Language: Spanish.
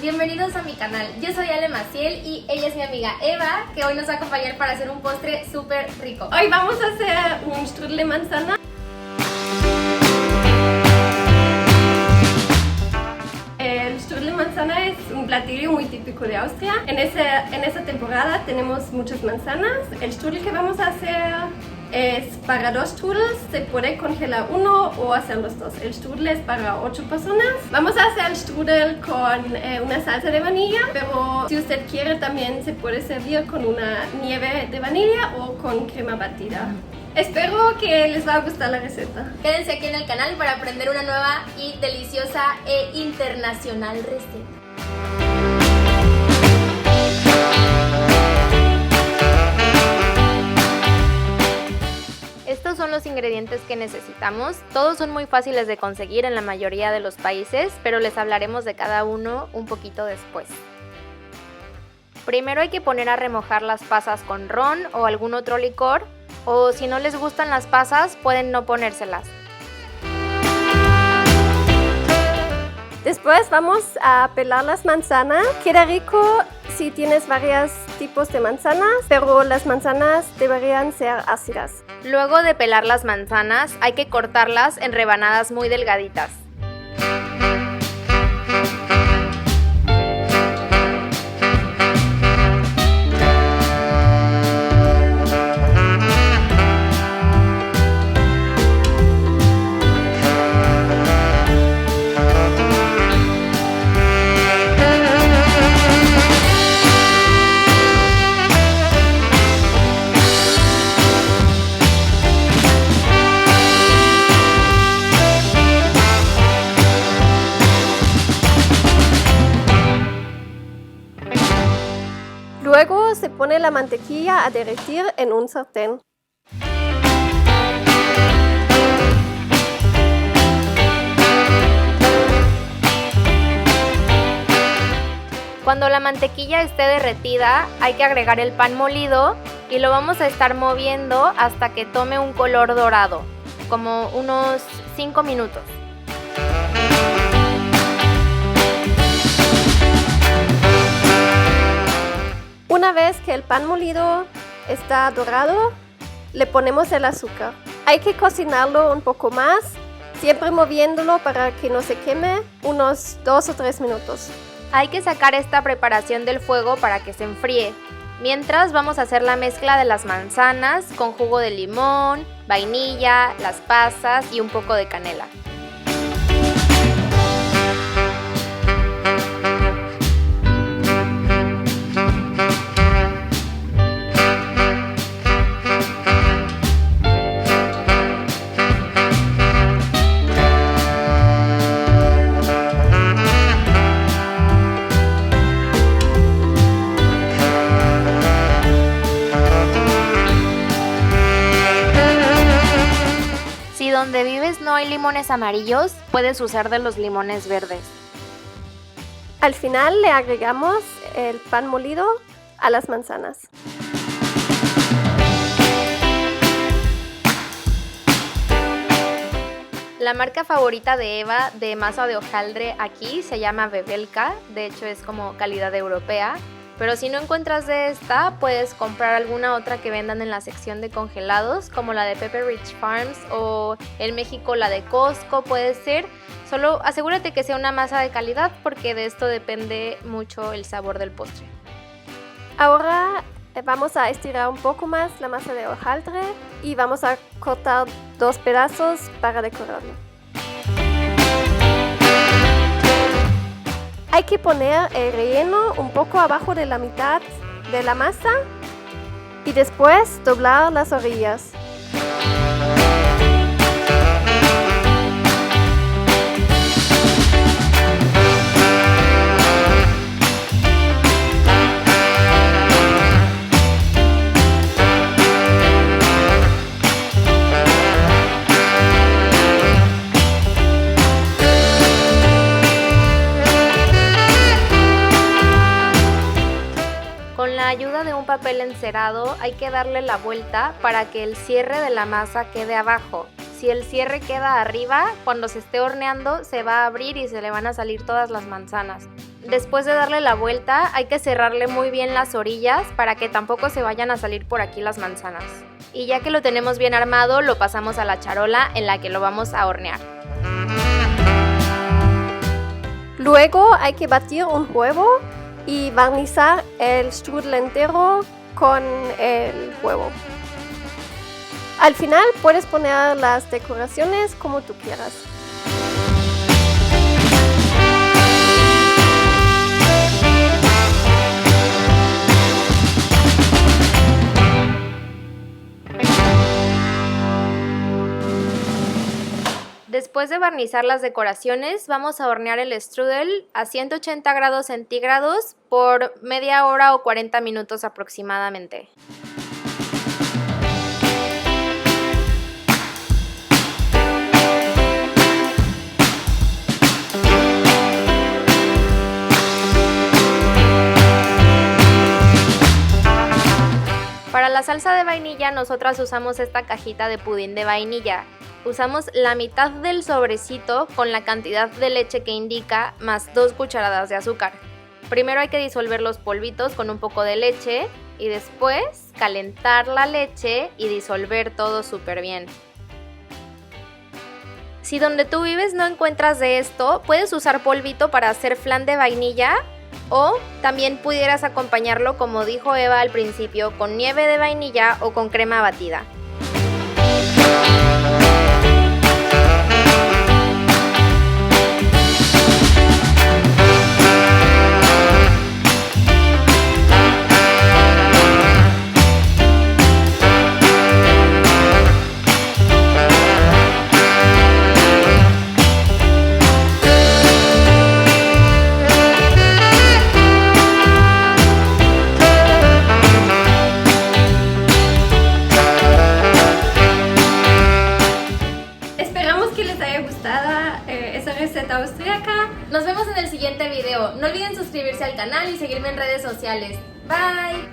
bienvenidos a mi canal. Yo soy Ale Maciel y ella es mi amiga Eva, que hoy nos va a acompañar para hacer un postre súper rico. Hoy vamos a hacer un strudel de manzana. El strudel de manzana es un platillo muy típico de Austria. En esta temporada tenemos muchas manzanas. El strudel que vamos a hacer es para 2 strudels, se puede congelar uno o hacer los dos. El strudel es para 8 personas. Vamos a hacer el strudel con una salsa de vanilla, pero si usted quiere también se puede servir con una nieve de vanilla o con crema batida. Espero que les va a gustar la receta. Quédense aquí en el canal para aprender una nueva y deliciosa e internacional receta. Estos son los ingredientes que necesitamos. Todos son muy fáciles de conseguir en la mayoría de los países, pero les hablaremos de cada uno un poquito después. Primero hay que poner a remojar las pasas con ron o algún otro licor, o si no les gustan las pasas, pueden no ponérselas. Después vamos a pelar las manzanas. Queda rico si tienes varios tipos de manzanas, pero las manzanas deberían ser ácidas. Luego de pelar las manzanas, hay que cortarlas en rebanadas muy delgaditas. Luego se pone la mantequilla a derretir en un sartén. Cuando la mantequilla esté derretida, hay que agregar el pan molido y lo vamos a estar moviendo hasta que tome un color dorado, como unos 5 minutos. Una vez que el pan molido está dorado, le ponemos el azúcar. Hay que cocinarlo un poco más, siempre moviéndolo para que no se queme, unos 2 o 3 minutos. Hay que sacar esta preparación del fuego para que se enfríe. Mientras vamos a hacer la mezcla de las manzanas con jugo de limón, vainilla, las pasas y un poco de canela. Si donde vives no hay limones amarillos, puedes usar de los limones verdes. Al final le agregamos el pan molido a las manzanas. La marca favorita de Eva de masa de hojaldre aquí se llama Bebelka, de hecho es como calidad europea. Pero si no encuentras de esta, puedes comprar alguna otra que vendan en la sección de congelados, como la de Pepper Rich Farms o en México la de Costco puede ser. Solo asegúrate que sea una masa de calidad porque de esto depende mucho el sabor del postre. Ahora vamos a estirar un poco más la masa de hojaldre y vamos a cortar 2 pedazos para decorarlo. Hay que poner el relleno un poco abajo de la mitad de la masa y después doblar las orillas. Con la ayuda de un papel encerado hay que darle la vuelta para que el cierre de la masa quede abajo. Si el cierre queda arriba, cuando se esté horneando se va a abrir y se le van a salir todas las manzanas. Después de darle la vuelta, hay que cerrarle muy bien las orillas para que tampoco se vayan a salir por aquí las manzanas. Y ya que lo tenemos bien armado, lo pasamos a la charola en la que lo vamos a hornear. Luego hay que batir un huevo y barnizar el strudel entero con el huevo. Al final puedes poner las decoraciones como tú quieras. Después de barnizar las decoraciones, vamos a hornear el strudel a 180 grados centígrados por media hora o 40 minutos aproximadamente. Para la salsa de vainilla, nosotras usamos esta cajita de pudín de vainilla. Usamos la mitad del sobrecito con la cantidad de leche que indica más 2 cucharadas de azúcar. Primero hay que disolver los polvitos con un poco de leche y después calentar la leche y disolver todo súper bien. Si donde tú vives no encuentras de esto, puedes usar polvito para hacer flan de vainilla o también pudieras acompañarlo, como dijo Eva al principio, con nieve de vainilla o con crema batida. Esa receta austríaca. Nos vemos en el siguiente video. No olviden suscribirse al canal y seguirme en redes sociales. Bye.